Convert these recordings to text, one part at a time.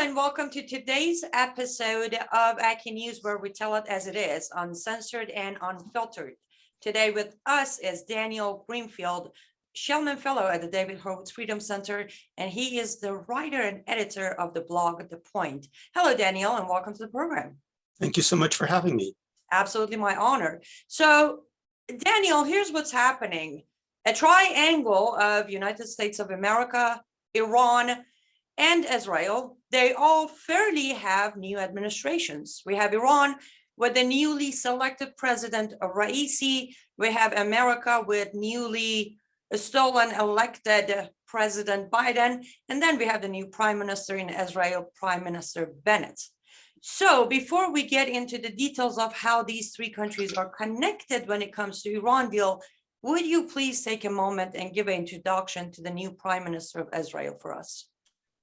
and welcome to today's episode of Aki News, where we tell it as it is, uncensored and unfiltered. Today with us is Daniel Greenfield, Shellman Fellow at the David Horowitz Freedom Center, and he is the writer and editor of the blog The Point. Hello, Daniel, and welcome to the program. Thank you so much for having me. Absolutely my honor. So, Daniel, here's what's happening. A triangle of United States of America, Iran, and Israel, they all fairly have new administrations. We have Iran with the newly selected president Raisi. We have America with newly stolen elected President Biden. And then we have the new prime minister in Israel, Prime Minister Bennett. So before we get into the details of how these three countries are connected when it comes to Iran deal, would you please take a moment and give an introduction to the new prime minister of Israel for us?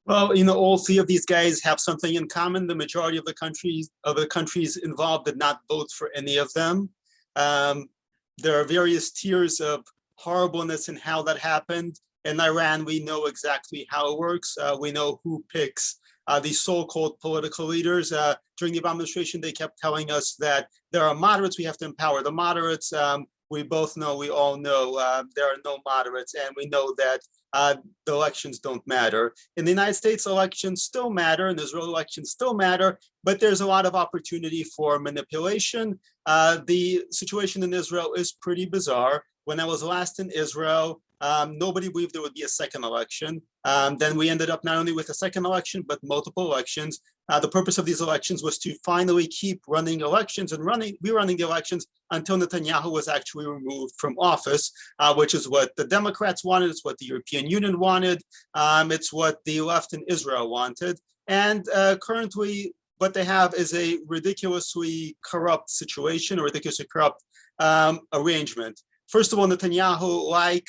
Well, all three of these guys have something in common. The majority of the countries involved did not vote for any of them. There are various tiers of horribleness in how that happened. In Iran, we know exactly how it works. We know who picks these so-called political leaders. During the Obama administration, they kept telling us that there are moderates, we have to empower the moderates. We all know there are no moderates, and we know that the elections don't matter. In the United States, elections still matter, and Israel elections still matter, but there's a lot of opportunity for manipulation. The situation in Israel is pretty bizarre. When I was last in Israel, nobody believed there would be a second election. Then we ended up not only with a second election, but multiple elections. The purpose of these elections was to finally keep running elections and rerunning the elections until Netanyahu was actually removed from office, which is what the Democrats wanted. It's what the European Union wanted. It's what the left in Israel wanted. And currently, what they have is a ridiculously corrupt situation, a ridiculously corrupt arrangement. First of all, Netanyahu, like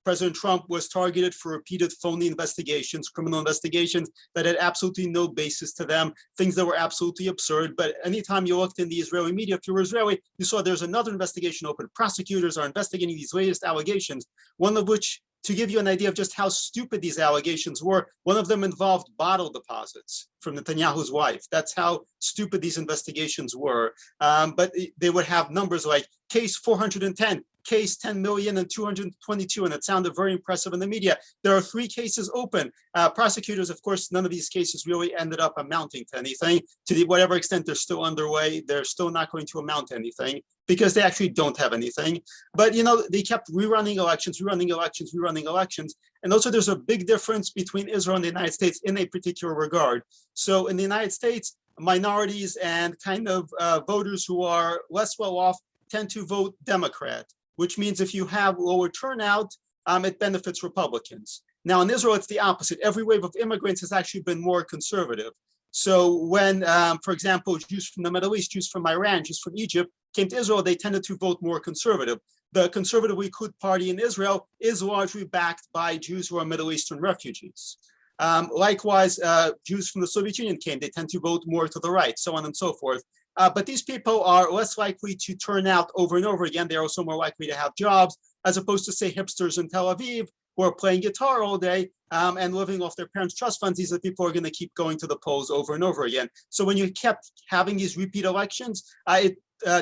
President Trump, was targeted for repeated phony investigations, criminal investigations that had absolutely no basis to them, things that were absolutely absurd. But anytime you looked in the Israeli media, if you were Israeli, you saw there's another investigation open. Prosecutors are investigating these latest allegations, one of which, to give you an idea of just how stupid these allegations were, one of them involved bottle deposits from Netanyahu's wife. That's how stupid these investigations were. But they would have numbers like case 410, case 10,000,000 and 222, and it sounded very impressive in the media. There are 3 cases open. Prosecutors, of course, none of these cases really ended up amounting to anything. To whatever extent they're still underway, they're still not going to amount to anything because they actually don't have anything. But, they kept rerunning elections. And also there's a big difference between Israel and the United States in a particular regard. So in the United States, minorities and kind of voters who are less well off tend to vote Democrat, which means if you have lower turnout, it benefits Republicans. Now in Israel, it's the opposite. Every wave of immigrants has actually been more conservative. So when, for example, Jews from the Middle East, Jews from Iran, Jews from Egypt came to Israel, they tended to vote more conservative. The conservative Likud party in Israel is largely backed by Jews who are Middle Eastern refugees. Likewise, Jews from the Soviet Union came, they tend to vote more to the right, so on and so forth. But these people are less likely to turn out over and over again. They're also more likely to have jobs, as opposed to, say, hipsters in Tel Aviv who are playing guitar all day and living off their parents' trust funds. These are people who are going to keep going to the polls over and over again. So when you kept having these repeat elections, it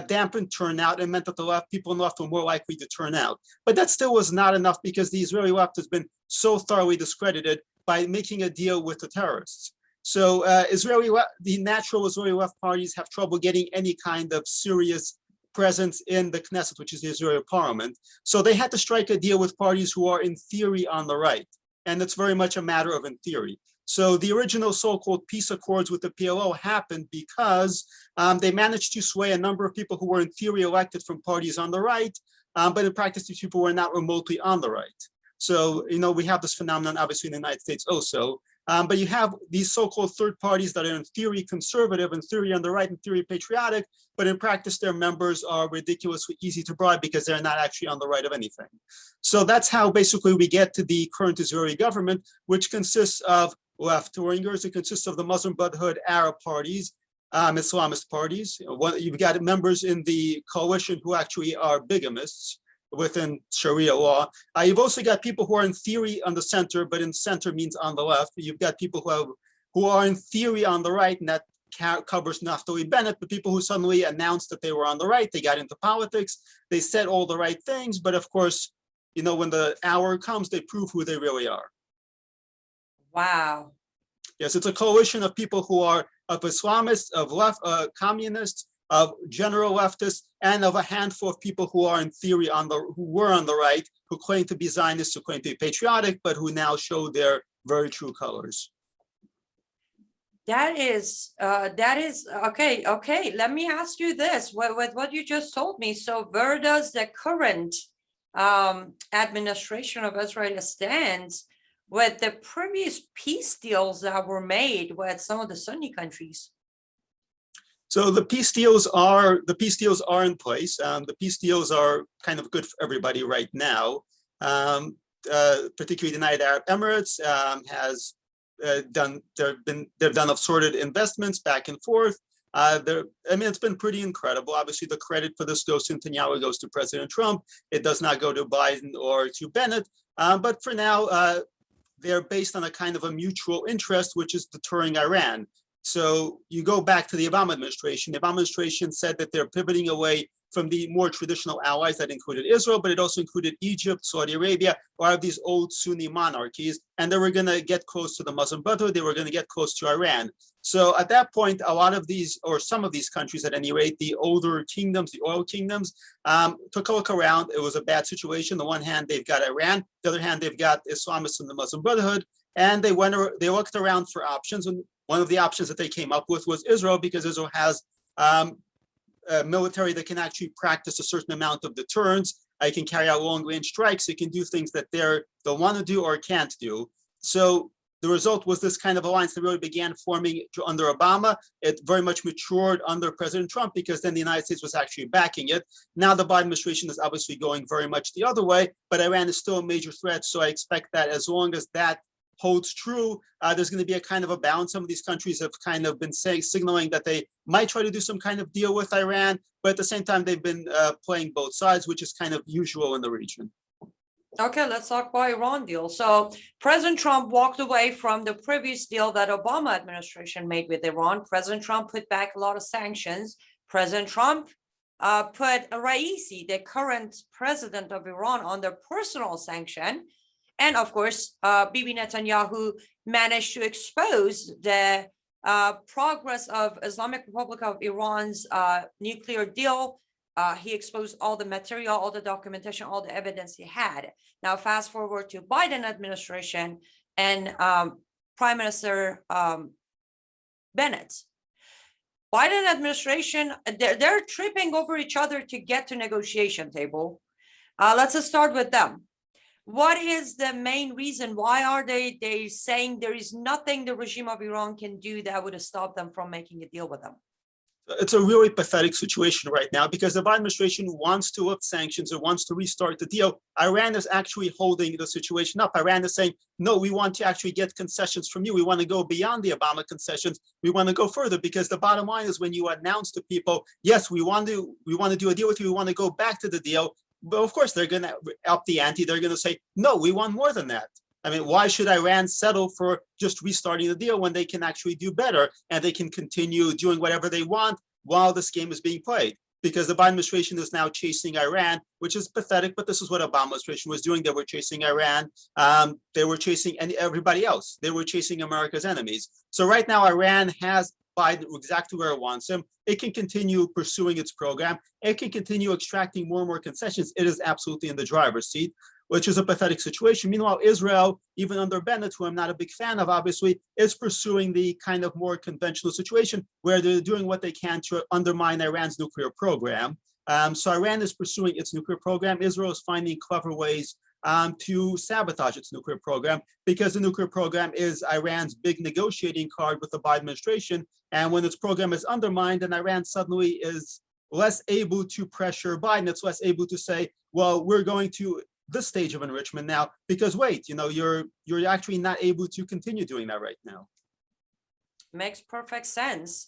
dampened turnout and meant that the people on the left were more likely to turn out. But that still was not enough because the Israeli left has been so thoroughly discredited by making a deal with the terrorists. So the natural Israeli left parties have trouble getting any kind of serious presence in the Knesset, which is the Israeli parliament. So they had to strike a deal with parties who are in theory on the right. And it's very much a matter of in theory. So the original so-called peace accords with the PLO happened because they managed to sway a number of people who were in theory elected from parties on the right, but in practice, these people were not remotely on the right. So, we have this phenomenon, obviously, in the United States also. But you have these so-called third parties that are in theory conservative, in theory on the right, in theory patriotic, but in practice their members are ridiculously easy to bribe because they're not actually on the right of anything. So that's how basically we get to the current Israeli government, which consists of left-wingers. It consists of the Muslim Brotherhood, Arab parties, Islamist parties. You've got members in the coalition who actually are bigamists within Sharia law. You've also got people who are in theory on the center, but in center means on the left. You've got people who have who are in theory on the right, and that covers Naftali Bennett, the people who suddenly announced that they were on the right. They got into politics, they said all the right things, but of course, you know, when the hour comes, they prove who they really are. Wow. Yes, it's a coalition of people who are of Islamists, of left communists, of general leftists, and of a handful of people who are in theory who were on the right, who claim to be Zionists, who claim to be patriotic, but who now show their very true colors. That is okay. Okay, let me ask you this: with what you just told me. So, where does the current administration of Israel stand with the previous peace deals that were made with some of the Sunni countries? So the peace deals are in place. The peace deals are kind of good for everybody right now. Particularly the United Arab Emirates has they've done assorted investments back and forth. I mean, it's been pretty incredible. Obviously, the credit for this goes to Netanyahu, goes to President Trump. It does not go to Biden or to Bennett. But for now, they're based on a kind of a mutual interest, which is deterring Iran. So you go back to the Obama administration. The Obama administration said that they're pivoting away from the more traditional allies that included Israel, but it also included Egypt, Saudi Arabia, or these old Sunni monarchies. And they were going to get close to the Muslim Brotherhood. They were going to get close to Iran. So at that point, a lot of these, or some of these countries at any rate, the older kingdoms, the oil kingdoms, took a look around. It was a bad situation. On the one hand, they've got Iran. The other hand, they've got Islamists in the Muslim Brotherhood. And they looked around for options. And one of the options that they came up with was Israel, because Israel has military that can actually practice a certain amount of deterrence. It can carry out long-range strikes. It can do things that they don't want to do or can't do. So the result was this kind of alliance that really began forming under Obama. It very much matured under President Trump, because then the United States was actually backing it. Now the Biden administration is obviously going very much the other way, but Iran is still a major threat. So I expect that as long as that holds true, there's going to be a kind of a balance. Some of these countries have kind of been signaling that they might try to do some kind of deal with Iran, but at the same time, they've been playing both sides, which is kind of usual in the region. Okay, let's talk about Iran deal. So President Trump walked away from the previous deal that Obama administration made with Iran. President Trump put back a lot of sanctions. President Trump put Raisi, the current president of Iran, under personal sanction. And of course, Bibi Netanyahu managed to expose the progress of Islamic Republic of Iran's nuclear deal. He exposed all the material, all the documentation, all the evidence he had. Now, fast forward to Biden administration and Prime Minister Bennett. Biden administration, they're tripping over each other to get to negotiation table. Let's just start with them. What is the main reason? Why are they saying there is nothing the regime of Iran can do that would stop them from making a deal with them? It's a really pathetic situation right now, because the Biden administration wants to lift sanctions or wants to restart the deal. Iran is actually holding the situation up. Iran is saying, no, we want to actually get concessions from you. We want to go beyond the Obama concessions. We want to go further, because the bottom line is, when you announce to people, yes, we want to do a deal with you, we want to go back to the deal. But of course, they're going to up the ante. They're going to say, no, we want more than that. I mean, why should Iran settle for just restarting the deal when they can actually do better and they can continue doing whatever they want while this game is being played? Because the Biden administration is now chasing Iran, which is pathetic, but this is what Obama administration was doing. They were chasing Iran. They were chasing everybody else. They were chasing America's enemies. So right now, Iran has Biden exactly where it wants him. It can continue pursuing its program. It can continue extracting more and more concessions. It is absolutely in the driver's seat, which is a pathetic situation. Meanwhile, Israel, even under Bennett, who I'm not a big fan of, obviously, is pursuing the kind of more conventional situation where they're doing what they can to undermine Iran's nuclear program. So Iran is pursuing its nuclear program. Israel is finding clever ways to sabotage its nuclear program, because the nuclear program is Iran's big negotiating card with the Biden administration. And when its program is undermined, then Iran suddenly is less able to pressure Biden. It's less able to say, well, we're going to this stage of enrichment now, because wait, you're actually not able to continue doing that right now. Makes perfect sense.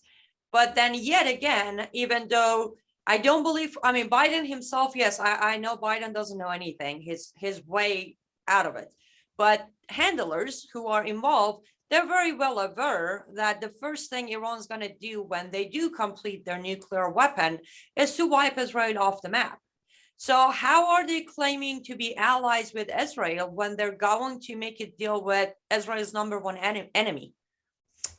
But then yet again, even though I don't believe, I mean, Biden himself, yes, I know Biden doesn't know anything, his way out of it. But handlers who are involved, they're very well aware that the first thing Iran's going to do when they do complete their nuclear weapon is to wipe Israel off the map. So how are they claiming to be allies with Israel when they're going to make a deal with Israel's number one enemy?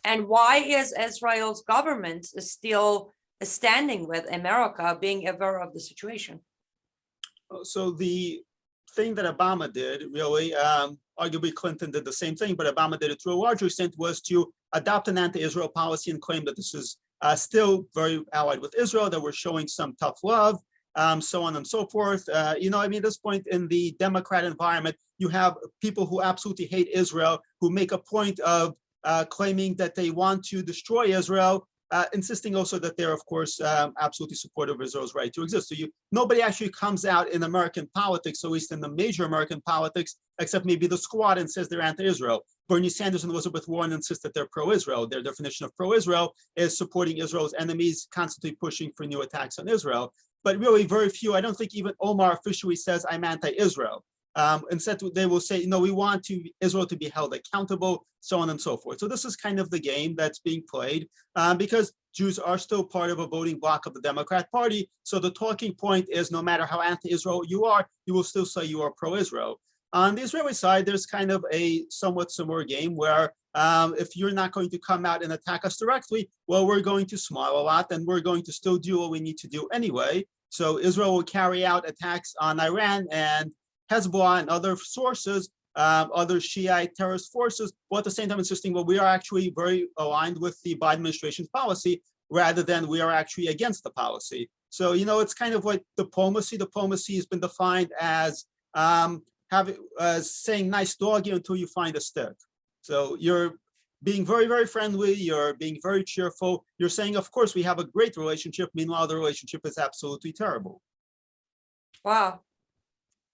And why is Israel's government still standing with America, being aware of the situation? So the thing that Obama did, really, arguably Clinton did the same thing, but Obama did it to a larger extent, was to adopt an anti-Israel policy and claim that this is still very allied with Israel, that we're showing some tough love, so on and so forth. I mean, at this point in the Democrat environment, you have people who absolutely hate Israel, who make a point of claiming that they want to destroy Israel, insisting also that they're, of course, absolutely supportive of Israel's right to exist. So nobody actually comes out in American politics, at least in the major American politics, except maybe the squad, and says they're anti-Israel. Bernie Sanders and Elizabeth Warren insist that they're pro-Israel. Their definition of pro-Israel is supporting Israel's enemies, constantly pushing for new attacks on Israel. But really very few, I don't think even Omar officially says I'm anti-Israel. Instead, they will say, no, we want Israel to be held accountable, so on and so forth. So this is kind of the game that's being played because Jews are still part of a voting bloc of the Democrat Party. So the talking point is no matter how anti-Israel you are, you will still say you are pro-Israel. On the Israeli side, there's kind of a somewhat similar game where if you're not going to come out and attack us directly, well, we're going to smile a lot and we're going to still do what we need to do anyway. So Israel will carry out attacks on Iran and Hezbollah and other sources, other Shiite terrorist forces, while at the same time insisting, well, we are actually very aligned with the Biden administration's policy rather than we are actually against the policy. So, it's kind of like diplomacy. Diplomacy has been defined as saying nice doggy until you find a stick. So you're being very, very friendly. You're being very cheerful. You're saying, of course, we have a great relationship. Meanwhile, the relationship is absolutely terrible. Wow.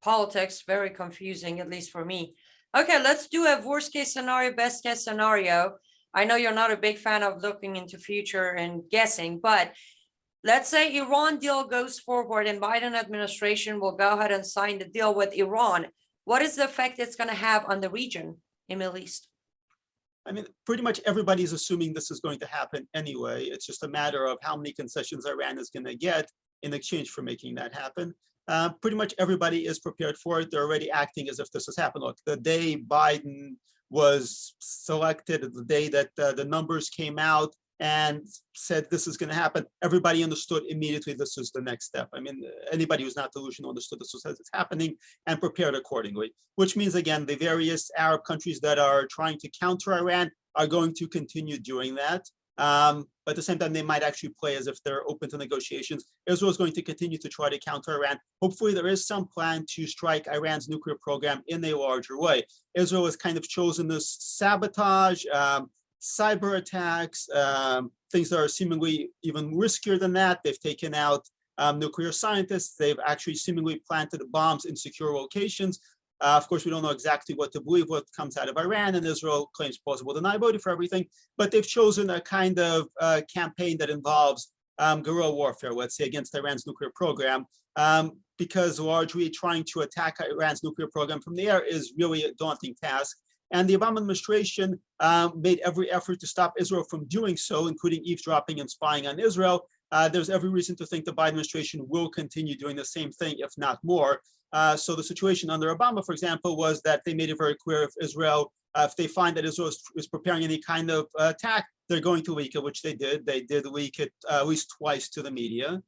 Politics, very confusing, at least for me. Okay, let's do a worst case scenario, best case scenario. I know you're not a big fan of looking into future and guessing, but let's say Iran deal goes forward and Biden administration will go ahead and sign the deal with Iran. What is the effect it's going to have on the region in Middle East? I mean, pretty much everybody's assuming this is going to happen anyway. It's just a matter of how many concessions Iran is going to get in exchange for making that happen. Pretty much everybody is prepared for it. They're already acting as if this has happened. Look, the day Biden was selected, the day that the numbers came out and said this is going to happen, everybody understood immediately this is the next step. I mean, anybody who's not delusional understood this was it's happening and prepared accordingly, which means, again, the various Arab countries that are trying to counter Iran are going to continue doing that. But at the same time, they might actually play as if they're open to negotiations. Israel is going to continue to try to counter Iran. Hopefully, there is some plan to strike Iran's nuclear program in a larger way. Israel has kind of chosen this sabotage, cyber attacks, things that are seemingly even riskier than that. They've taken out nuclear scientists. They've actually seemingly planted bombs in secure locations. Of course, we don't know exactly what to believe, what comes out of Iran, and Israel claims plausible deniability for everything. But they've chosen a kind of campaign that involves guerrilla warfare, let's say, against Iran's nuclear program, because largely trying to attack Iran's nuclear program from the air is really a daunting task. And the Obama administration made every effort to stop Israel from doing so, including eavesdropping and spying on Israel. There's every reason to think the Biden administration will continue doing the same thing, if not more. So the situation under Obama, for example, was that they made it very clear if Israel, if they find that Israel is preparing any kind of attack, they're going to leak it, which they did. They did leak it at least twice to the media.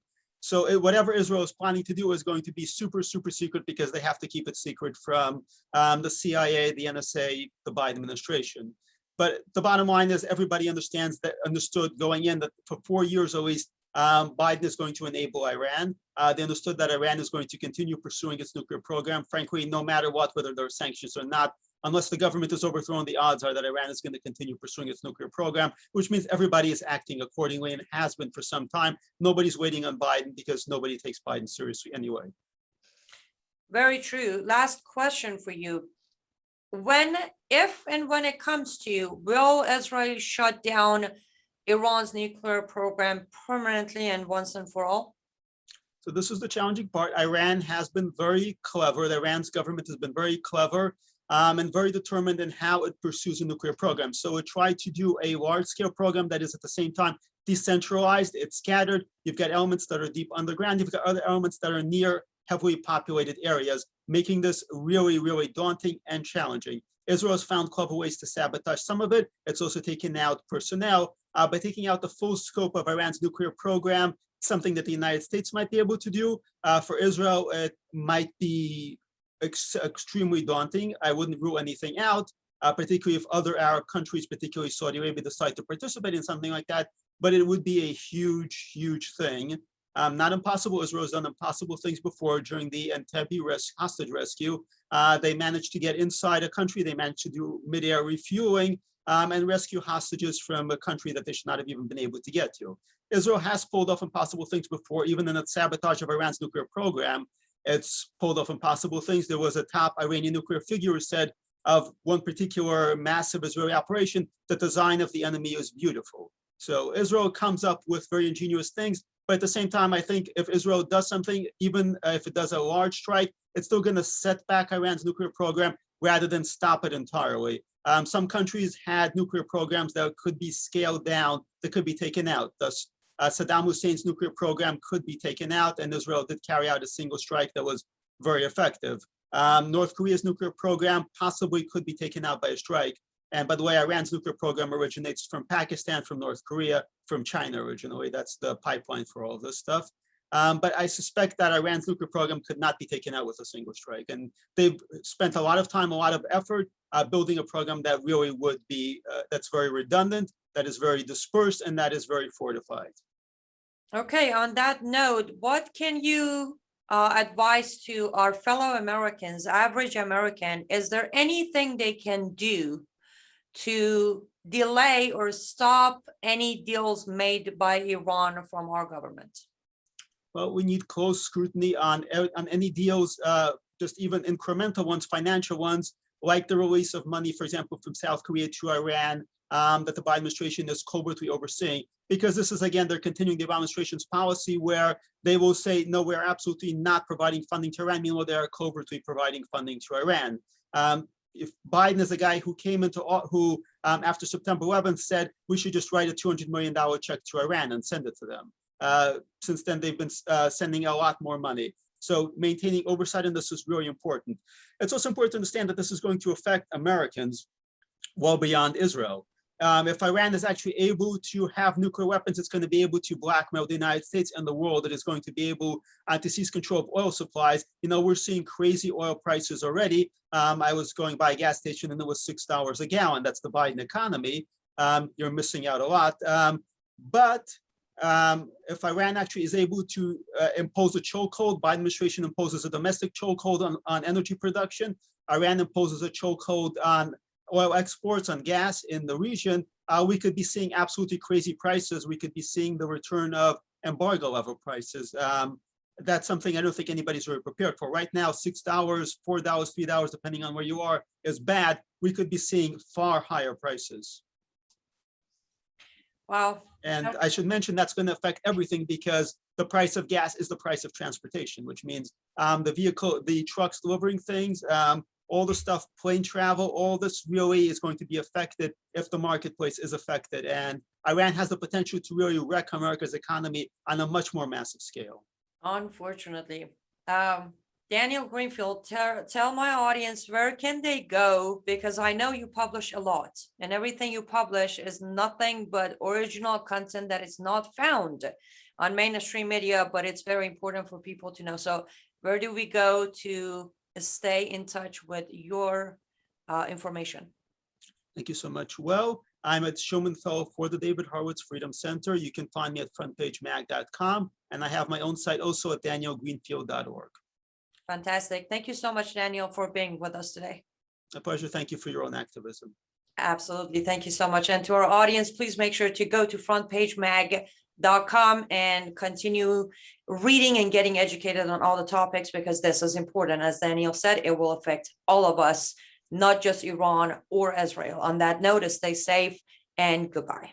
So whatever Israel is planning to do is going to be super, super secret because they have to keep it secret from the CIA, the NSA, the Biden administration. But the bottom line is everybody understood going in that for 4 years at least, Biden is going to enable Iran. They understood that Iran is going to continue pursuing its nuclear program. Frankly, no matter what, whether there are sanctions or not, unless the government is overthrown, the odds are that Iran is going to continue pursuing its nuclear program, which means everybody is acting accordingly and has been for some time. Nobody's waiting on Biden because nobody takes Biden seriously anyway. Very true. Last question for you. If and when it comes to, will Israel shut down Iran's nuclear program permanently and once and for all? So this is the challenging part. Iran has been very clever. Iran's government has been very clever and very determined in how it pursues a nuclear program. So it tried to do a large-scale program that is at the same time decentralized, it's scattered. You've got elements that are deep underground. You've got other elements that are near heavily populated areas, making this really, really daunting and challenging. Israel has found clever ways to sabotage some of it. It's also taken out personnel. By taking out the full scope of Iran's nuclear program, something that the United States might be able to do. For Israel, it might be extremely daunting. I wouldn't rule anything out, particularly if other Arab countries, particularly Saudi Arabia, decide to participate in something like that. But it would be a huge, huge thing. Not impossible. Israel has done impossible things before during the Entebbe hostage rescue. They managed to get inside a country. They managed to do mid-air refueling and rescue hostages from a country that they should not have even been able to get to. Israel has pulled off impossible things before, even in its sabotage of Iran's nuclear program. It's pulled off impossible things. There was a top Iranian nuclear figure who said of one particular massive Israeli operation, the design of the enemy is beautiful. So Israel comes up with very ingenious things. But at the same time, I think if Israel does something, even if it does a large strike, it's still going to set back Iran's nuclear program rather than stop it entirely. Some countries had nuclear programs that could be scaled down, that could be taken out. Thus, Saddam Hussein's nuclear program could be taken out, and Israel did carry out a single strike that was very effective. North Korea's nuclear program possibly could be taken out by a strike. And by the way, Iran's nuclear program originates from Pakistan, from North Korea, from China originally. That's the pipeline for all of this stuff. But I suspect that Iran's nuclear program could not be taken out with a single strike. And they've spent a lot of time, a lot of effort building a program that really would be, that's very redundant, that is very dispersed, and that is very fortified. Okay, on that note, what can you advise to our fellow Americans, average American? Is there anything they can do to delay or stop any deals made by Iran from our government? Well, we need close scrutiny on any deals, just even incremental ones, financial ones, like the release of money, for example, from South Korea to Iran, that the Biden administration is covertly overseeing. Because this is, again, they're continuing the Obama administration's policy where they will say, no, we're absolutely not providing funding to Iran, meanwhile they are covertly providing funding to Iran. If Biden is a guy who came into, after September 11th said, we should just write a $200 million check to Iran and send it to them. Since then, they've been sending a lot more money. So maintaining oversight on this is really important. It's also important to understand that this is going to affect Americans well beyond Israel. If Iran is actually able to have nuclear weapons, it's going to be able to blackmail the United States and the world. It is going to be able to seize control of oil supplies. You know, we're seeing crazy oil prices already. I was going by a gas station and it was $6 a gallon. That's the Biden economy. You're missing out a lot. But if Iran actually is able to impose a chokehold, Biden administration imposes a domestic chokehold on energy production. Iran imposes a chokehold on oil exports, on gas in the region. We could be seeing absolutely crazy prices. We could be seeing the return of embargo level prices. That's something I don't think anybody's really prepared for. Right now, $6, $4, $3, depending on where you are, is bad. We could be seeing far higher prices. Wow. And I should mention that's going to affect everything because the price of gas is the price of transportation, which means the trucks delivering things, all the stuff, plane travel, all this really is going to be affected if the marketplace is affected. And Iran has the potential to really wreck America's economy on a much more massive scale. Unfortunately. Daniel Greenfield, tell my audience, where can they go? Because I know you publish a lot and everything you publish is nothing but original content that is not found on mainstream media, but it's very important for people to know. So where do we go to stay in touch with your information? Thank you so much. Well, I'm at Showman Fellow for the David Horowitz Freedom Center. You can find me at frontpagemag.com, and I have my own site also at danielgreenfield.org. Fantastic. Thank you so much, Daniel, for being with us today. A pleasure. Thank you for your own activism. Absolutely. Thank you so much. And to our audience, please make sure to go to frontpagemag.com and continue reading and getting educated on all the topics, because this is important. As Daniel said, it will affect all of us, not just Iran or Israel. On that note, stay safe and goodbye.